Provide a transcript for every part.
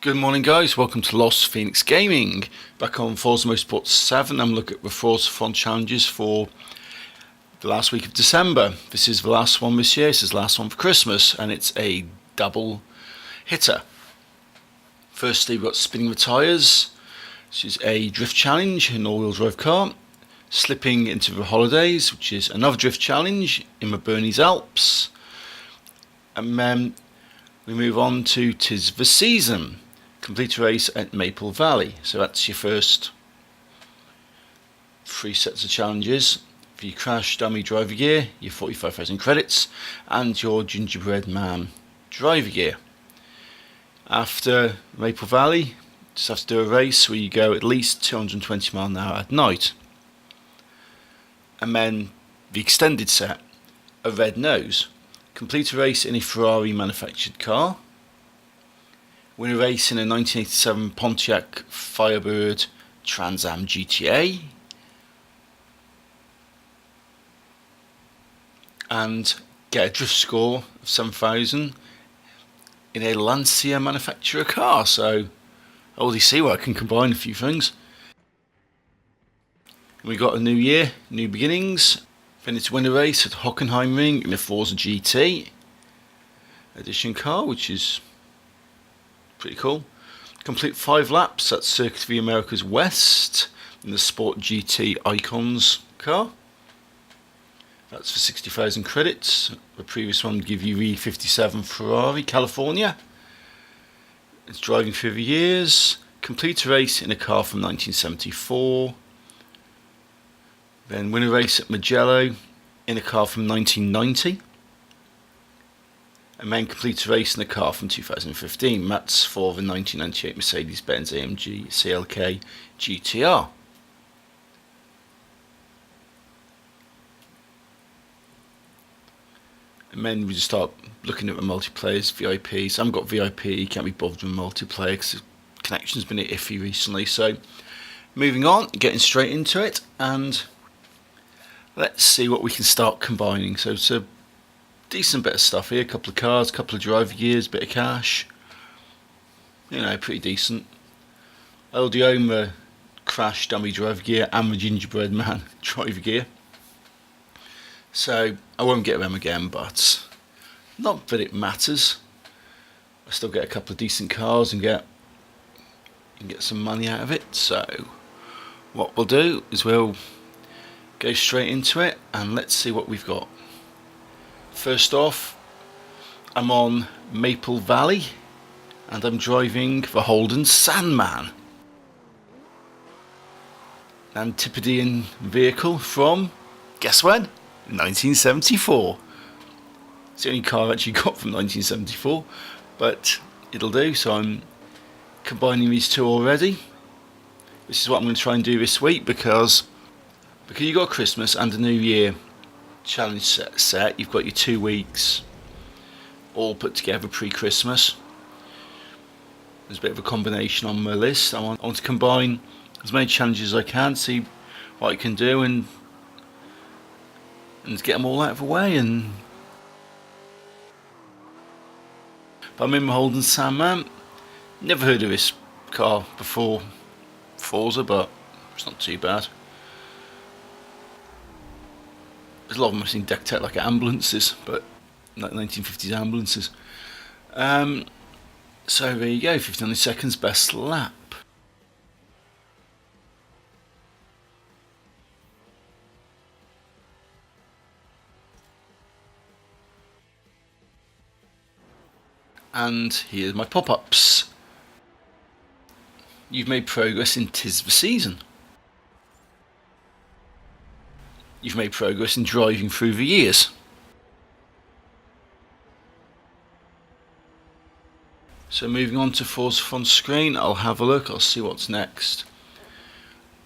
Good morning guys, welcome to Lost Phoenix Gaming. Back on Forza Motorsport 7, I'm looking at the Forzathon challenges for the last week of December. This is the last one this year, this is the last one for Christmas, and it's a double hitter. Firstly, we've got spinning the tyres, which is a drift challenge in an all-wheel drive car. Slipping into the holidays, which is another drift challenge in the Bernese Alps. And then we move on to 'Tis the Season. Complete a race at Maple Valley. So that's your first 3 sets of challenges. For your crash dummy driver gear, your 45,000 credits, and your gingerbread man driver gear. After Maple Valley, just have to do a race where you go at least 220 miles an hour at night. And then the extended set, a red nose. Complete a race in a Ferrari manufactured car. Win a race in a 1987 Pontiac Firebird Trans Am GTA. And get a drift score of 7,000 in a Lancia manufacturer car. So I already see where I can combine a few things. We got a new year, new beginnings. Then it's win a race at Hockenheimring in a Forza GT edition car, which is pretty cool. Complete 5 laps at Circuit of the Americas West in the Sport GT Icons car. That's for 60,000 credits. The previous one would give you the 57 Ferrari California. It's driving through the years. Complete a race in a car from 1974. Then win a race at Mugello in a car from 1990. And then complete a race in a car from 2015. That's for the 1998 Mercedes-Benz AMG CLK GTR. And then we just start looking at the multiplayers, VIPs. I haven't got VIP, can't be bothered with multiplayer because the connection's been iffy recently. So moving on, getting straight into it, and let's see what we can start combining. So it's a decent bit of stuff here, a couple of cars, a couple of driver gears, bit of cash. You know, pretty decent. I already own the crash dummy driver gear and the gingerbread man driver gear. So I won't get them again, but not that it matters. I still get a couple of decent cars and get some money out of it. So what we'll do is we'll go straight into it and let's see what we've got. First off, I'm on Maple Valley and I'm driving the Holden Sandman, an Antipodean vehicle from, guess when? 1974. It's the only car I've actually got from 1974, but it'll do. So I'm combining these two already. This is what I'm going to try and do this week because you've got Christmas and the New Year challenge set. You've got your 2 weeks all put together pre-Christmas. There's a bit of a combination on my list. I want to combine as many challenges as I can, see what I can do and get them all out of the way. But I'm in my Holden Sandman. Never heard of this car before Forza, but it's not too bad. There's a lot of them I've seen decked out like ambulances, but like 1950s ambulances. So there you go, 59 seconds, best lap. And here's my pop-ups. You've made progress in 'Tis the Season. You've made progress in driving through the years. So moving on to Forzathon screen, I'll have a look, I'll see what's next.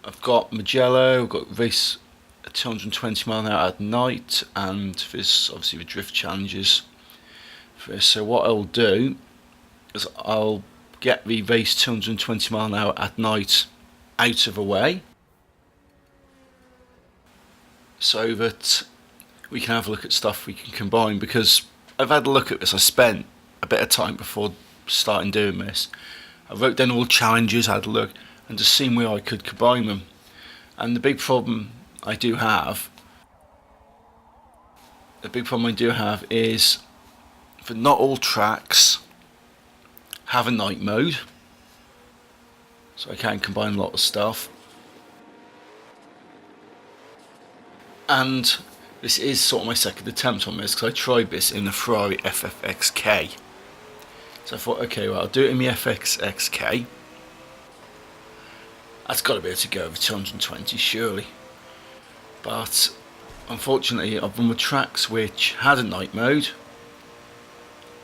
I've got Mugello, I've got race at 220 miles an hour at night, and there's obviously the drift challenges for this. So what I'll do is I'll get the race 220 miles an hour at night out of the way, so that we can have a look at stuff we can combine, because I've had a look at this. I spent a bit of time before starting doing this, I wrote down all the challenges, had a look, and just seeing where I could combine them. And the big problem I do have is that not all tracks have a night mode, so I can combine a lot of stuff. And this is sort of my second attempt on this, because I tried this in the Ferrari FFXK. So I thought, okay, well, I'll do it in the FXXK. That's got to be able to go over 220 surely. But unfortunately, I've run with tracks which had a night mode.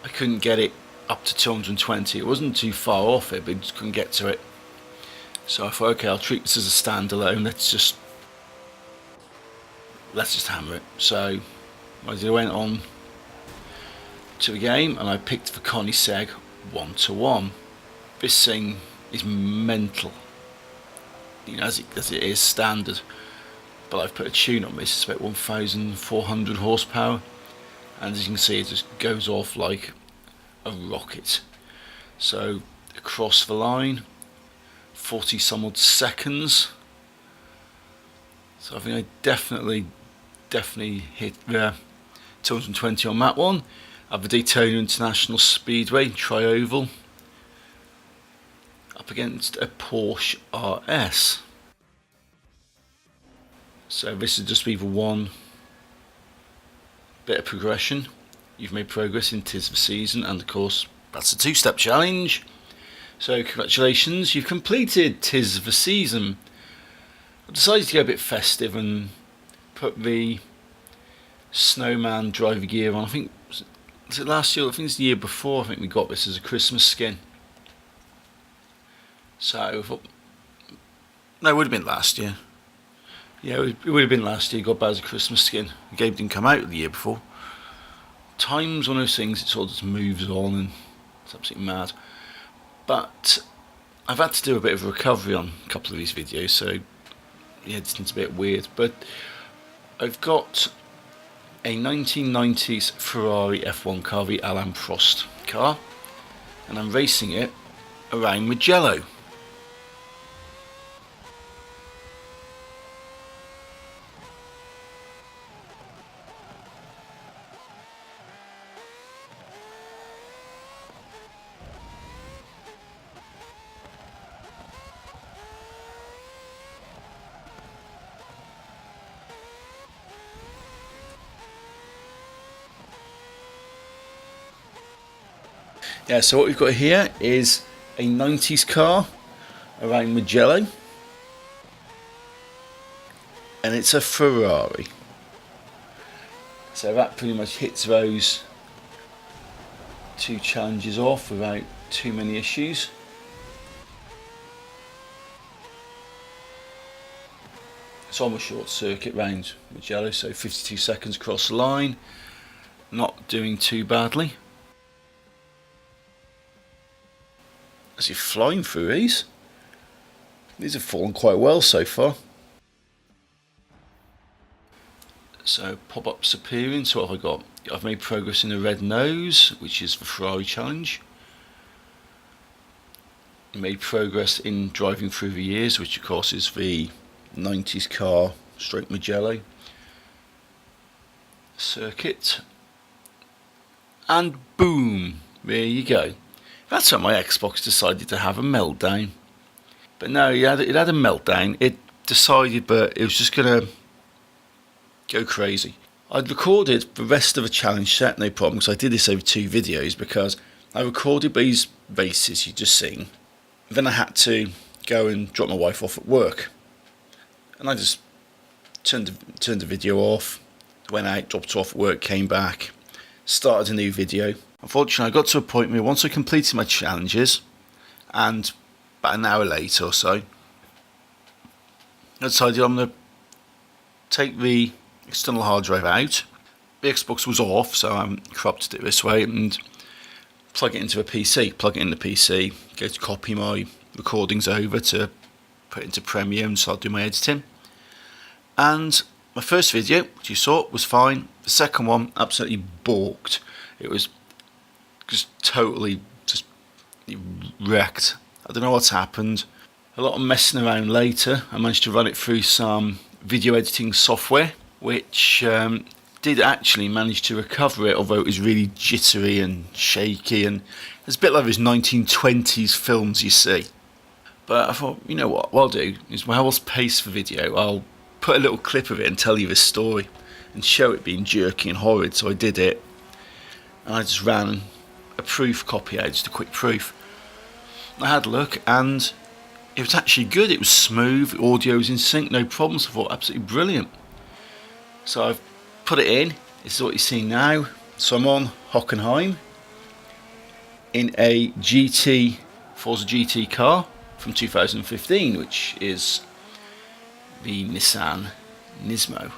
I couldn't get it up to 220. It wasn't too far off it, but I just couldn't get to it. So I thought, okay, I'll treat this as a standalone. Let's just hammer it. So I went on to the game and I picked the Koenigsegg 1-1. This thing is mental, you know, as it is standard. But I've put a tune on this. It's about 1,400 horsepower, and as you can see, it just goes off like a rocket. So across the line, 40 some odd seconds. So I think I definitely hit 220 on that one. At the Daytona International Speedway Tri-Oval, up against a Porsche RS. So this is just either one bit of progression. You've made progress in 'Tis the Season, and of course that's a two-step challenge. So congratulations, you've completed 'Tis the Season. I decided to go a bit festive and put the Snowman driver gear on. I think, was it last year? I think it's the year before. I think we got this as a Christmas skin. So I thought, no, it would have been last year. Yeah, it would have been last year. Got that as a Christmas skin. The game didn't come out the year before. Time's one of those things, it sort of just moves on and it's absolutely mad. But I've had to do a bit of a recovery on a couple of these videos, so yeah, it's a bit weird. But I've got a 1990s Ferrari F1 car, the Alain Prost car, and I'm racing it around Mugello. Yeah, so what we've got here is a 90s car around Mugello, and it's a Ferrari. So that pretty much hits those two challenges off without too many issues. It's almost short circuit round Mugello, so 52 seconds across the line, not doing too badly. As you're flying through these have fallen quite well so far. So pop-ups appearing. So what have I got? I've made progress in the red nose, which is the Ferrari challenge. Made progress in driving through the years, which of course is the 90s car stroke Mugello circuit. And boom, there you go. That's when my Xbox decided to have a meltdown. But no, it had a meltdown. It decided that it was just going to go crazy. I'd recorded the rest of the challenge set, no problem, because I did this over 2 videos, because I recorded these races you've just seen. Then I had to go and drop my wife off at work. And I just turned the video off, went out, dropped her off at work, came back, started a new video. Unfortunately, I got to a point where once I completed my challenges, and about an hour later or so, I decided I'm going to take the external hard drive out. The Xbox was off, so I'm corrupted it this way, and plug it into a PC. Plug it in the PC, go to copy my recordings over to put it into Premiere and start doing my editing. And my first video, which you saw, was fine. The second one, absolutely balked. It was just totally just wrecked. I don't know what's happened. A lot of messing around later, I managed to run it through some video editing software, which did actually manage to recover it, although it was really jittery and shaky, and it's a bit like those 1920s films you see. But I thought, you know what I'll do is, while I was paced for video, I'll put a little clip of it and tell you this story and show it being jerky and horrid. So I did it, and I just ran a proof copy out, just a quick proof. I had a look, and it was actually good. It was smooth, the audio was in sync, no problems. I thought, absolutely brilliant. So I've put it in. This is what you see now. So I'm on Hockenheim in a Forza GT car from 2015, which is the Nissan Nismo.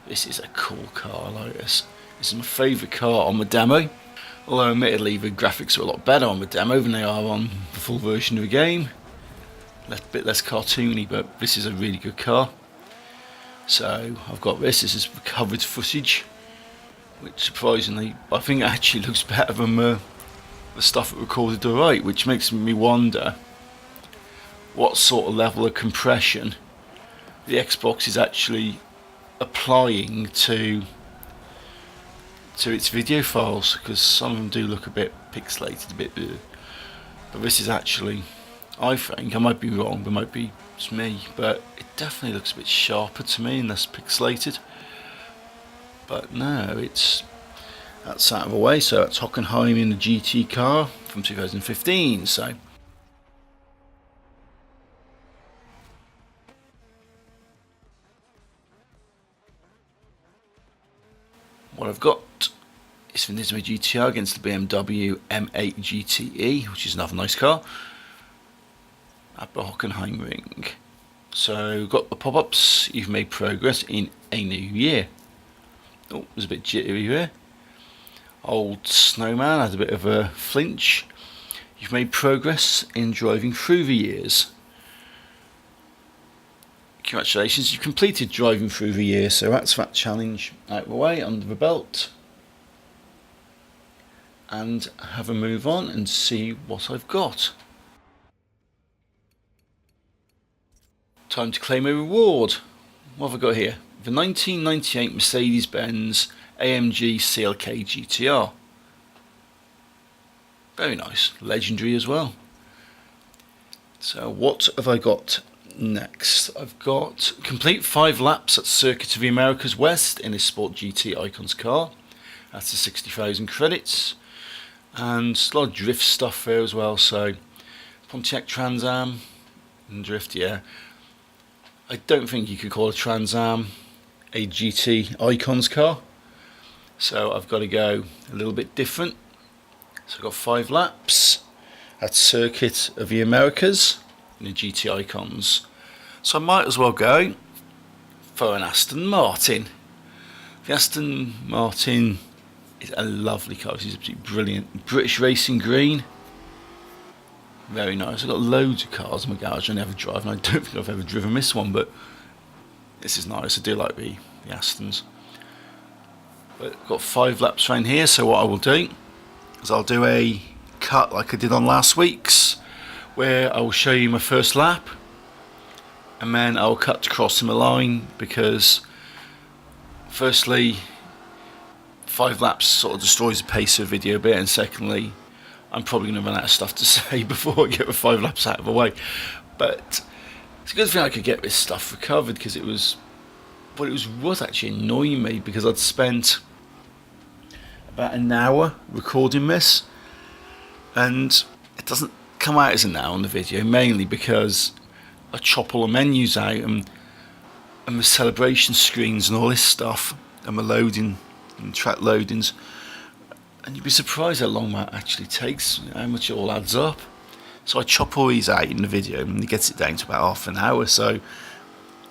This is a cool car, I like this. This is my favourite car on the demo. Although admittedly the graphics are a lot better on the demo than they are on the full version of the game. A bit less cartoony, but this is a really good car. So I've got this is recovered footage, which surprisingly I think actually looks better than the stuff that recorded alright, which makes me wonder what sort of level of compression the Xbox is actually applying to its video files, because some of them do look a bit pixelated, a bit, but this is actually, I think, I might be wrong, but it might be just me, but it definitely looks a bit sharper to me and less pixelated. But no, that's out of the way. So that's Hockenheim in the GT car from 2015. So what I've got is the Nismo GTR against the BMW M8 GTE, which is another nice car, at the Hockenheim ring. So got the pop-ups. You've made progress in a new year. Oh, it was a bit jittery there. Old Snowman had a bit of a flinch. You've made progress in driving through the years. Congratulations, you've completed driving through the year, so that's that challenge out of the way, under the belt. And have a move on and see what I've got. Time to claim a reward. What have I got here? The 1998 Mercedes-Benz AMG CLK GTR. Very nice, legendary as well. So what have I got next? I've got complete 5 laps at Circuit of the Americas West in a Sport GT Icons car. That's the 60,000 credits. And a lot of drift stuff there as well. So Pontiac Trans Am and drift, yeah. I don't think you could call a Trans Am a GT Icons car. So I've got to go a little bit different. So I've got 5 laps at Circuit of the Americas in the GT Icons. So I might as well go for an Aston Martin. The Aston Martin is a lovely car. It's absolutely brilliant. British Racing Green. Very nice. I've got loads of cars in my garage I never drive, and I don't think I've ever driven this one, but this is nice. I do like the Astons. But I've got 5 laps around here, so what I will do is I'll do a cut like I did on last week's, where I will show you my first lap, and then I'll cut to crossing the line, because firstly 5 laps sort of destroys the pace of the video a bit, and secondly I'm probably going to run out of stuff to say before I get the 5 laps out of the way. But it's a good thing I could get this stuff recovered, because it was actually annoying me, because I'd spent about an hour recording this, and it doesn't come out as an hour on the video, mainly because I chop all the menus out and the celebration screens and all this stuff, and the loading and track loadings, and you'd be surprised how long that actually takes, how much it all adds up. So I chop all these out in the video, and it gets it down to about half an hour. So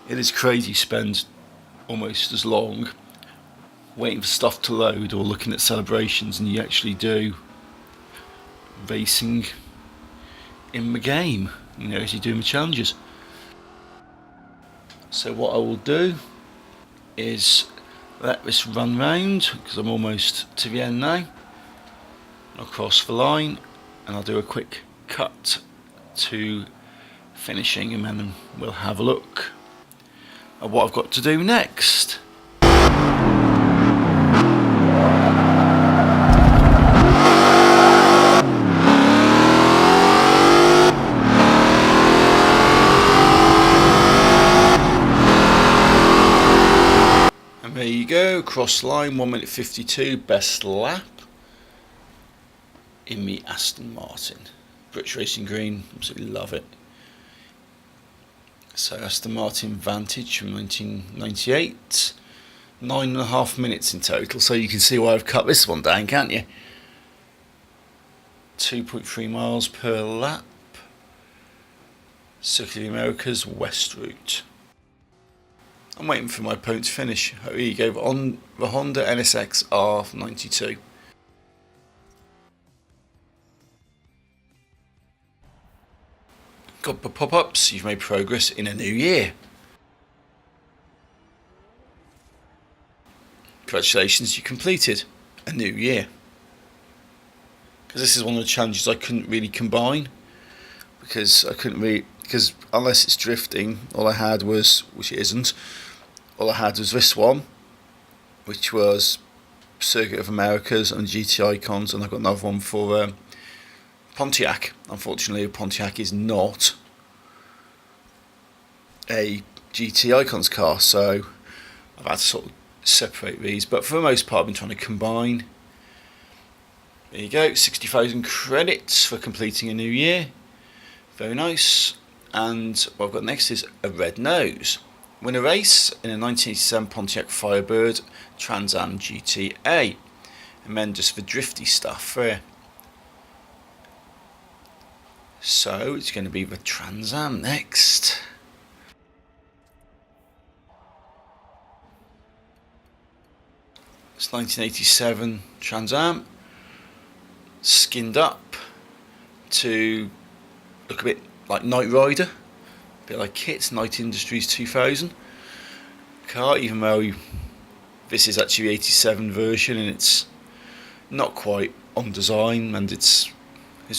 it is crazy. You spend almost as long waiting for stuff to load or looking at celebrations, and you actually do racing in the game, you know, as you're doing the challenges. So what I will do is let this run round, because I'm almost to the end now. I'll cross the line, and I'll do a quick cut to finishing, and then we'll have a look at what I've got to do next. And there you go, cross line, 1 minute 52, best lap in the Aston Martin. British Racing Green, absolutely love it. So Aston Martin Vantage from 1998, 9.5 minutes in total, so you can see why I've cut this one down, can't you? 2.3 miles per lap, Circuit of the Americas West Route. I'm waiting for my opponent to finish. Oh, here you go, on the Honda NSX R92. Got the pop-ups, you've made progress in a new year. Congratulations, you completed a new year. Because this is one of the challenges I couldn't really combine. Because unless it's drifting, all I had was, which it isn't, all I had was this one, which was Circuit of Americas and GT Icons, and I've got another one for Pontiac. Unfortunately, Pontiac is not a GT Icons car, so I've had to sort of separate these, but for the most part I've been trying to combine. There you go, 60,000 credits for completing a new year. Very nice. And what I've got next is a red nose. Win a race in a 1987 Pontiac Firebird Trans Am GTA. And then just the drifty stuff there. So it's going to be the Trans Am next. It's 1987 Trans Am, skinned up to look a bit like Knight Rider, a bit like Kit's Knight Industries 2000 car, even though this is actually the 87 version and it's not quite on design, and it's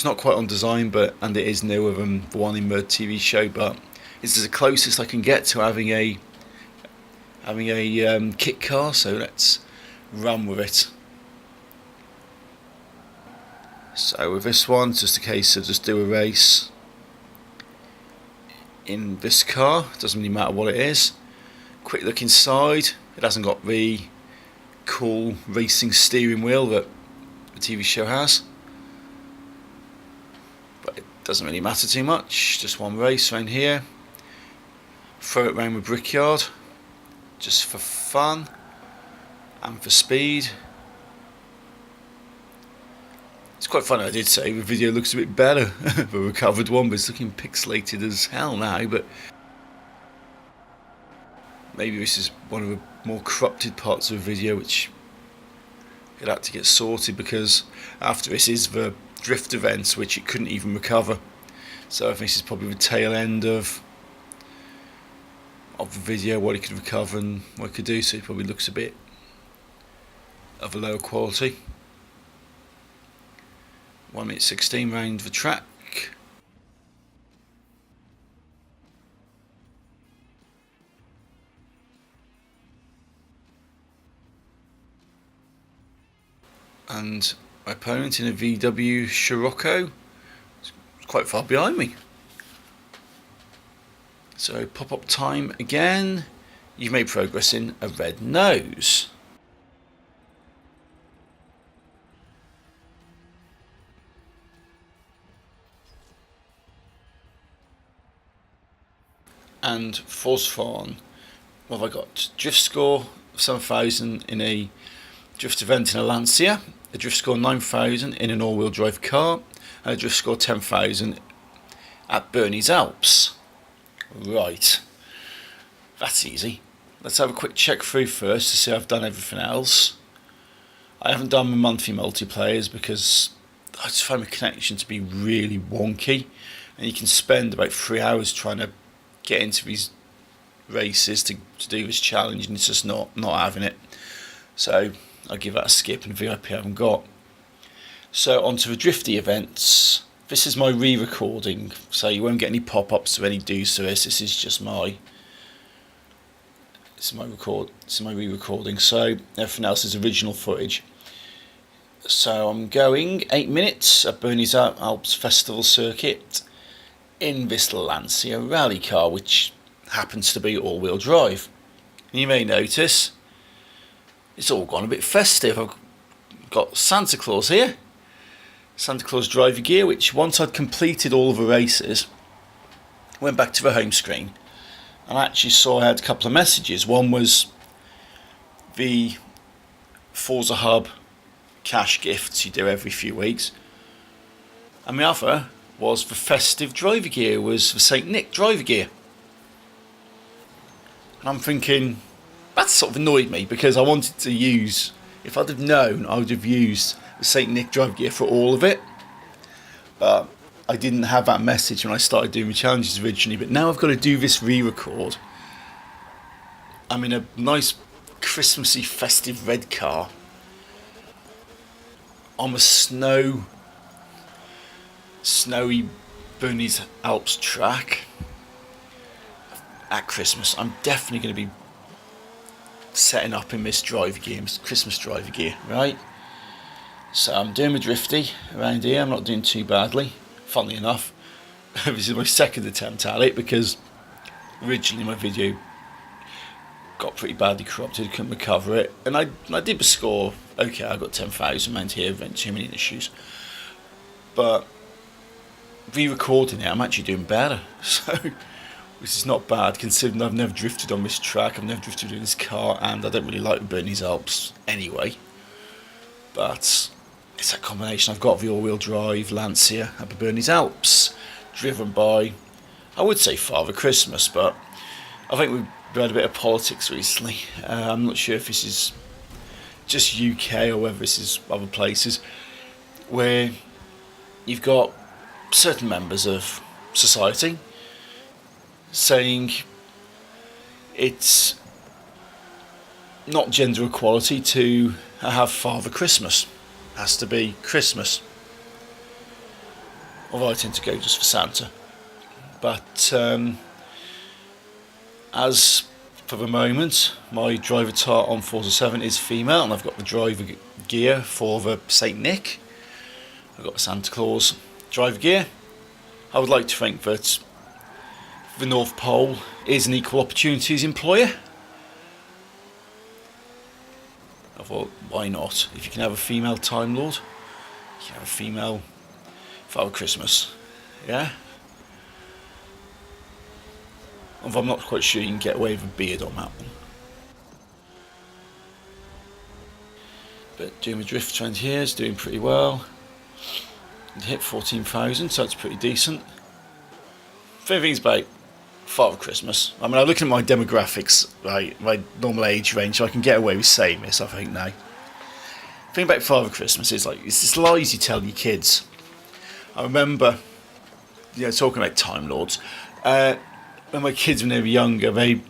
not quite on design, and it is newer than the one in the TV show, but it's the closest I can get to having a kit car. So let's run with it. So with this one, it's just a case of just do a race in this car. It doesn't really matter what it is. Quick look inside. It hasn't got the cool racing steering wheel that the TV show has. Doesn't really matter too much, just one race around here. Throw it around with Brickyard, just for fun and for speed. It's quite funny, I did say the video looks a bit better, the recovered one, but it's looking pixelated as hell now, but maybe this is one of the more corrupted parts of the video which it had to get sorted, because after this is the drift events which it couldn't even recover, so I think this is probably the tail end of the video, what it could recover and what it could do, so it probably looks a bit of a lower quality. 1 minute 16 round the track. And my opponent in a VW Scirocco is quite far behind me. So pop-up time again. You've made progress in a red nose. And Forzathon, what have I got? Drift score of 7,000 in a drift event in a Lancia, a drift score 9,000 in an all-wheel drive car, and a drift score 10,000 at Bernese Alps. Right, that's easy. Let's have a quick check through first to see if I've done everything else. I haven't done my monthly multiplayers because I just find the connection to be really wonky, and you can spend about 3 hours trying to get into these races to do this challenge, and it's just not having it. So I'll give that a skip, and VIP I haven't got. So onto the drifty events. This is my re-recording, so you won't get any pop-ups or any do's to this. This is just my re-recording. So everything else is original footage. So I'm going 8 minutes at Bernese Alps Festival Circuit in this Lancia rally car, which happens to be all-wheel drive. And you may notice it's all gone a bit festive. I've got Santa Claus here. Santa Claus driver gear, which once I'd completed all of the races, went back to the home screen and I actually saw I had a couple of messages. One was the Forza Hub cash gifts you do every few weeks, and the other was the festive driver gear, was the St. Nick driver gear. And I'm thinking, that sort of annoyed me, because I wanted to use, if I'd have known, I would have used the St. Nick driver gear for all of it, but I didn't have that message when I started doing the challenges originally. But now I've got to do this re-record. I'm in a nice Christmassy festive red car on a snowy Bernese Alps track at Christmas. I'm definitely going to be setting up in this driver gear, this Christmas driver gear, right? So I'm doing my drifty around here. I'm not doing too badly, funnily enough. This is my second attempt at it, because originally my video got pretty badly corrupted, couldn't recover it, and I did the score okay. I got 10,000 around here, without too many issues. But re-recording it, I'm actually doing better, so which is not bad, considering I've never drifted on this track, I've never drifted in this car, and I don't really like the Bernese Alps anyway. But it's that combination. I've got the all-wheel drive Lancia at the Bernese Alps, driven by, I would say, Father Christmas, but I think we've had a bit of politics recently. I'm not sure if this is just UK or whether this is other places, where you've got certain members of society saying it's not gender equality to have Father Christmas. It has to be Christmas. Although I tend to go just for Santa. But as for the moment, my driver tart on Forza 7 is female, and I've got the driver gear for the St. Nick. I've got the Santa Claus driver gear. I would like to think that the North Pole is an equal opportunities employer. I thought, why not? If you can have a female Time Lord, you can have a female Father Christmas. Yeah? Although I'm not quite sure you can get away with a beard on that one. But doing my drift trend here is doing pretty well. It hit 14,000, so that's pretty decent. Funny things about Father Christmas, I mean, I'm looking at my demographics, right, my normal age range, so I can get away with saying this, I think, now. The thing about Father Christmas is, like, it's this lies you tell your kids. I remember, talking about Time Lords, when my kids, when they were younger, they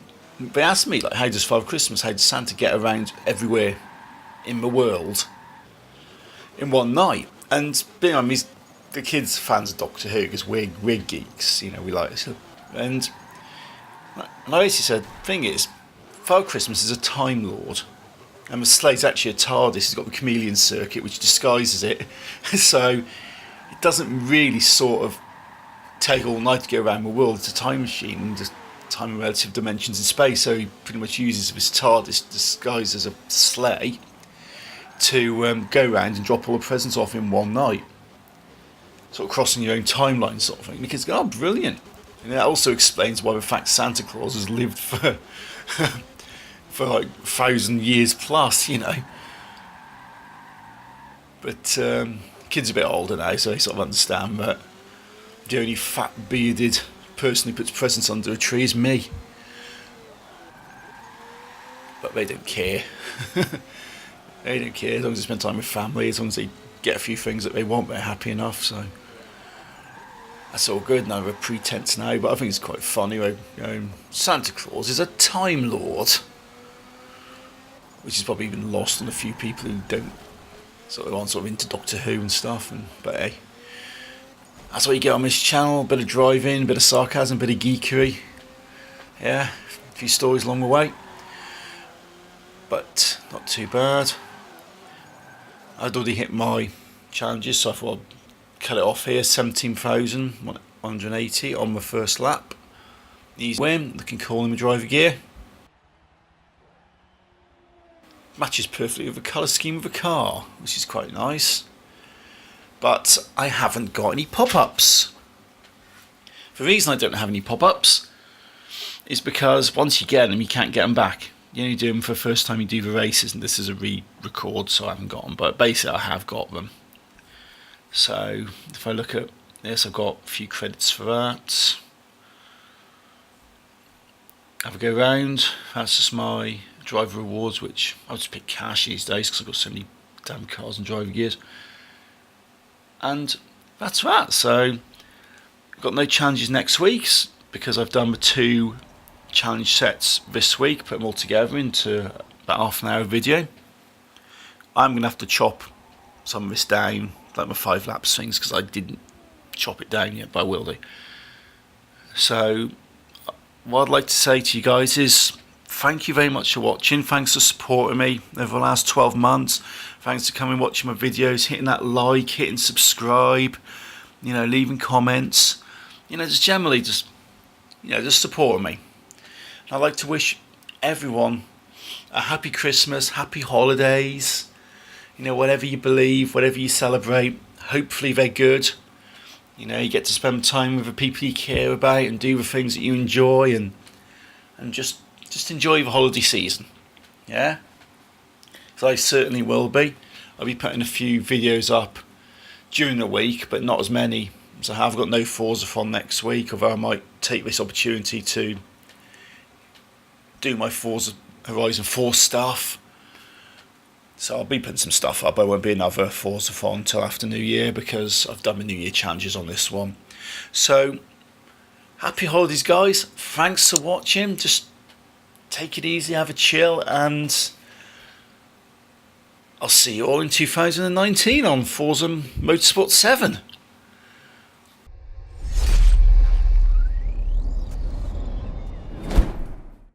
asked me, like, how does Father Christmas, how does Santa get around everywhere in the world in one night? And being honest, the kids are fans of Doctor Who, because we're geeks, we like it. And I basically said, the thing is, Father Christmas is a Time Lord, and the sleigh's actually a TARDIS. It's got the chameleon circuit, which disguises it, so it doesn't really sort of take all night to go around the world. It's a time machine, and just time in relative dimensions in space, so he pretty much uses this TARDIS disguised as a sleigh to go around and drop all the presents off in one night, sort of crossing your own timeline sort of thing. And the kids go, oh, brilliant. And that also explains why the fact Santa Claus has lived for for like 1,000 years plus, But kids are a bit older now, so they sort of understand that the only fat bearded person who puts presents under a tree is me. But they don't care. They don't care, as long as they spend time with family, as long as they get a few things that they want, they're happy enough, so that's all good. No, we're pretense now, but I think it's quite funny. Santa Claus is a Time Lord, which is probably even lost on a few people who aren't sort of into Doctor Who and stuff. But hey, That's what you get on this channel, a bit of driving, a bit of sarcasm, a bit of geekery. Yeah, a few stories along the way. But not too bad. I'd already hit my challenges, so I thought I'd cut it off here. 17,180 on the first lap. Easy win, looking cool in the driver gear. Matches perfectly with the colour scheme of the car, which is quite nice. But I haven't got any pop-ups. The reason I don't have any pop-ups is because once you get them, you can't get them back. You only do them for the first time you do the races, and this is a re-record, so I haven't got them. But basically, I have got them. So if I look at this, I've got a few credits for that. Have a go round. That's just my driver rewards, which I'll just pick cash these days because I've got so many damn cars and driver gears. And that's that. So I've got no challenges next week because I've done the 2 challenge sets this week, put them all together into about half an hour video. I'm going to have to chop some of this down, like my 5 laps things, because I didn't chop it down yet, but I will do. So what I'd like to say to you guys is thank you very much for watching. Thanks for supporting me over the last 12 months. Thanks for coming and watching my videos, hitting that like, hitting subscribe, leaving comments, just generally just supporting me. And I'd like to wish everyone a happy Christmas, happy holidays, whatever you believe, whatever you celebrate, hopefully they're good. You get to spend time with the people you care about and do the things that you enjoy and just enjoy the holiday season. Yeah? So I certainly will be. I'll be putting a few videos up during the week, but not as many as I have. Got no Forzathon next week, although I might take this opportunity to do my Forza Horizon 4 stuff. So I'll be putting some stuff up. There won't be another Forzathon until after New Year because I've done my New Year challenges on this one. So, happy holidays, guys. Thanks for watching. Just take it easy, have a chill, and I'll see you all in 2019 on Forza Motorsport 7.